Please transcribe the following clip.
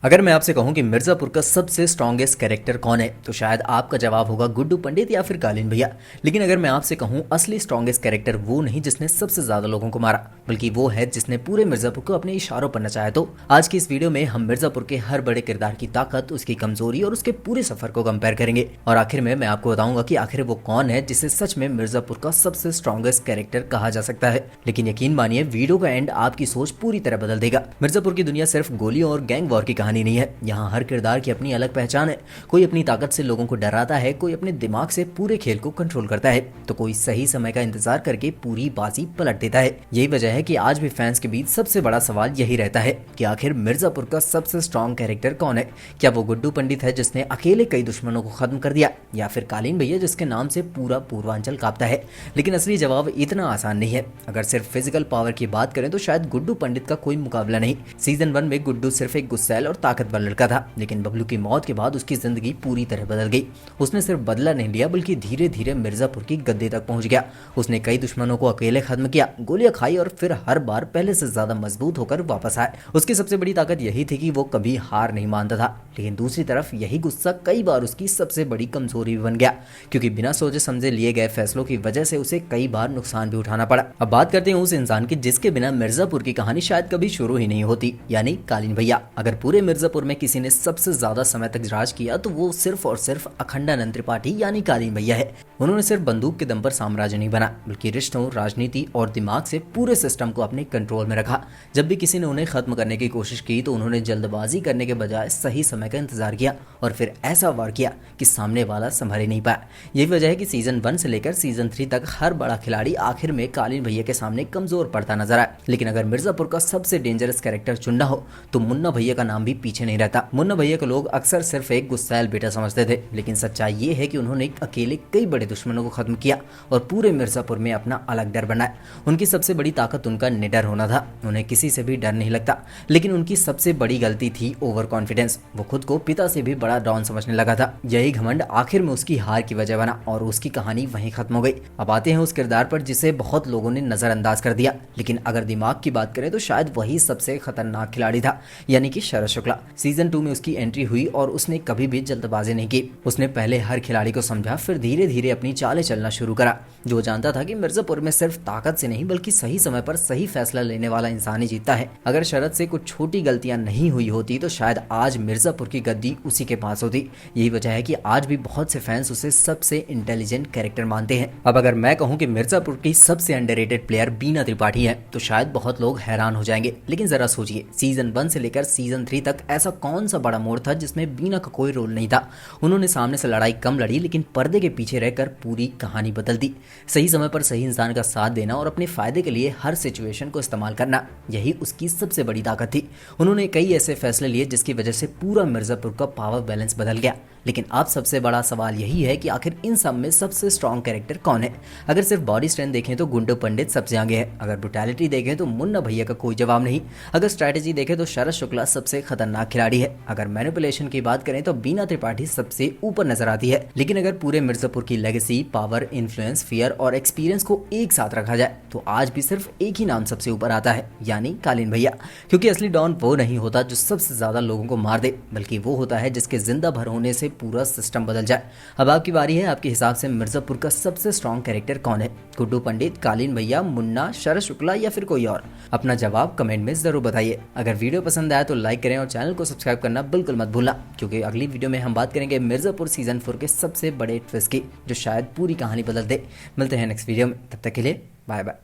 अगर मैं आपसे कहूं कि मिर्जापुर का सबसे स्ट्रॉन्गेस्ट कैरेक्टर कौन है तो शायद आपका जवाब होगा गुड्डू पंडित या फिर कालीन भैया। लेकिन अगर मैं आपसे कहूं असली स्ट्रॉन्गेस्ट कैरेक्टर वो नहीं जिसने सबसे ज्यादा लोगों को मारा, बल्कि वो है जिसने पूरे मिर्जापुर को अपने इशारों पर नचाया। तो आज की इस वीडियो में हम मिर्जापुर के हर बड़े किरदार की ताकत, उसकी कमजोरी और उसके पूरे सफर को कंपेयर करेंगे। और आखिर में मैं आपको बताऊंगा कि आखिर वो कौन है जिसे सच में मिर्जापुर का सबसे स्ट्रॉन्गेस्ट कैरेक्टर कहा जा सकता है। लेकिन यकीन मानिए, वीडियो का एंड आपकी सोच पूरी तरह बदल देगा। मिर्जापुर की दुनिया सिर्फ गोलियों और गैंग वॉर की कहानी नहीं है। यहाँ हर किरदार की अपनी अलग पहचान है। कोई अपनी ताकत से लोगों को डराता है, कोई अपने दिमाग से पूरे खेल को कंट्रोल करता है, तो कोई सही समय का इंतजार करके पूरी बाजी पलट देता है। यही वजह है कि आज भी फैंस के बीच सबसे बड़ा सवाल यही रहता है कि आखिर मिर्जापुर का सबसे स्ट्रॉन्ग कैरेक्टर कौन है। क्या वो गुड्डू पंडित है जिसने अकेले कई दुश्मनों को खत्म कर दिया, या फिर कालीन भैया जिसके नाम से पूरा पूर्वांचल कांपता है। लेकिन असली जवाब इतना आसान नहीं है। अगर सिर्फ फिजिकल पावर की बात करें तो शायद गुड्डू पंडित का कोई मुकाबला नहीं। सीजन 1 में गुड्डू सिर्फ एक गुस्सैल और ताकतवर लड़का था, लेकिन बबलू की मौत के बाद उसकी जिंदगी पूरी तरह बदल गई। उसने सिर्फ बदला नहीं लिया, बल्कि धीरे धीरे मिर्जापुर की गद्दे तक पहुंच गया। उसने कई दुश्मनों को अकेले खत्म किया, गोलियां खाई और फिर हर बार पहले से ज्यादा मजबूत होकर वापस आए। उसकी सबसे बड़ी ताकत यही थी कि वो कभी हार नहीं मानता था। लेकिन दूसरी तरफ यही गुस्सा कई बार उसकी सबसे बड़ी कमजोरी भी बन गया, क्योंकि बिना सोचे समझे लिए गए फैसलों की वजह से उसे कई बार नुकसान भी उठाना पड़ा। अब बात करते हैं उस इंसान की जिसके बिना मिर्जापुर की कहानी शायद कभी शुरू ही नहीं होती, यानी कालीन भैया। अगर पूरे मिर्जापुर में किसी ने सबसे ज्यादा समय तक राज किया तो वो सिर्फ और सिर्फ अखंडानंद त्रिपाठी यानी कालीन भैया है। उन्होंने सिर्फ बंदूक के दम पर साम्राज्य नहीं बना, बल्कि रिश्तों, राजनीति और दिमाग से पूरे सिस्टम को अपने कंट्रोल में रखा। जब भी किसी ने उन्हें खत्म करने की कोशिश की तो उन्होंने जल्दबाजी करने के बजाय सही समय का इंतजार किया और फिर ऐसा वार किया कि सामने वाला संभल ही नहीं पाया। यही वजह है कि सीजन 1 से लेकर सीजन 3 तक हर बड़ा खिलाड़ी आखिर में कालीन भैया के सामने कमजोर पड़ता नजर आया। लेकिन अगर मिर्जापुर का सबसे डेंजरस कैरेक्टर चुनना हो तो मुन्ना भैया का नाम भी पीछे नहीं रहता। मुन्ना भैया को लोग अक्सर सिर्फ एक गुस्सैल बेटा समझते थे, लेकिन सच्चाई ये है कि उन्होंने अकेले कई बड़े दुश्मनों को खत्म किया और पूरे मिर्जापुर में अपना अलग डर बनाया। उनकी सबसे बड़ी ताकत उनका निडर होना था। उन्हें किसी से भी डर नहीं लगता। लेकिन उनकी सबसे बड़ी गलती थी ओवर कॉन्फिडेंस। वो खुद को पिता से भी बड़ा डॉन समझने लगा था। यही घमंड आखिर में उसकी हार की वजह बना और उसकी कहानी वहीं खत्म हो गई। अब आते हैं उस किरदार पर जिसे बहुत लोगों ने नजरअंदाज कर दिया, लेकिन अगर दिमाग की बात करें तो शायद वही सबसे खतरनाक खिलाड़ी था, यानी कि शरद शुक्ला। सीजन 2 में उसकी एंट्री हुई और उसने कभी भी जल्दबाजी नहीं की। उसने पहले हर खिलाड़ी को समझा, फिर धीरे धीरे अपनी चालें चलना शुरू करा। जो जानता था कि मिर्जापुर में सिर्फ ताकत से नहीं बल्कि सही समय पर सही फैसला लेने वाला इंसान ही जीतता है। अगर शरद से कुछ छोटी गलतियां नहीं हुई होती तो शायद आज मिर्जापुर की गद्दी उसी के पास होती। यही वजह है कि आज भी बहुत से फैंस उसे सबसे इंटेलिजेंट कैरेक्टर मानते हैं। अब अगर मैं कहूं कि मिर्जापुर की सबसे अंडररेटेड प्लेयर बीना त्रिपाठी है तो शायद बहुत लोग हैरान हो जाएंगे। लेकिन जरा सोचिए, सीजन 1 से लेकर सीजन 3 तक ऐसा कौन सा बड़ा मोड़ था जिसमें बीना का कोई रोल नहीं था। उन्होंने सामने से लड़ाई कम लड़ी, लेकिन पर्दे के पीछे रहकर पूरी कहानी बदल दी। सही समय पर सही इंसान का साथ देना और अपने फायदे के लिए हर सिचुएशन को इस्तेमाल करना, यही उसकी सबसे बड़ी ताकत थी। उन्होंने कई ऐसे फैसले लिए जिसकी वजह से पूरा मिर्जापुर का पावर बैलेंस बदल गया। लेकिन अब सबसे बड़ा सवाल यही है कि आखिर इन सब में सबसे स्ट्रॉन्ग कैरेक्टर कौन है। अगर सिर्फ बॉडी स्ट्रेंथ देखें तो गुड्डू पंडित सबसे आगे है। अगर ब्रुटैलिटी देखें तो मुन्ना भैया का कोई जवाब नहीं। अगर स्ट्रैटेजी देखें तो शरद शुक्ला सबसे खतरनाक खिलाड़ी है। अगर मैनिपुलेशन की बात करें तो बीना त्रिपाठी सबसे ऊपर नजर आती है। लेकिन अगर पूरे मिर्जापुर की लेगेसी, पावर, इन्फ्लुएंस, फियर और एक्सपीरियंस को एक साथ रखा जाए तो आज भी सिर्फ एक ही नाम सबसे ऊपर आता है, यानी कालीन भैया। क्योंकि असली डॉन वो नहीं होता जो सबसे ज्यादा लोगों को मार दे, बल्कि वो होता है जिसके जिंदा भर होने से पूरा सिस्टम बदल जाए। अब आपकी बारी है। आपके हिसाब से मिर्जापुर का सबसे स्ट्रॉन्ग कैरेक्टर कौन है? गुड्डू पंडित, कालीन भैया, मुन्ना, शरद शुक्ला या फिर कोई और? अपना जवाब कमेंट में जरूर बताइए। अगर वीडियो पसंद आया तो लाइक करें और चैनल को सब्सक्राइब करना बिल्कुल मत भूलना, क्योंकि अगली वीडियो में हम बात करेंगे मिर्जापुर सीजन 4 के सबसे बड़े ट्विस्ट की, जो शायद पूरी कहानी बदल दे। मिलते हैं नेक्स्ट वीडियो में, तब तक के लिए बाय बाय।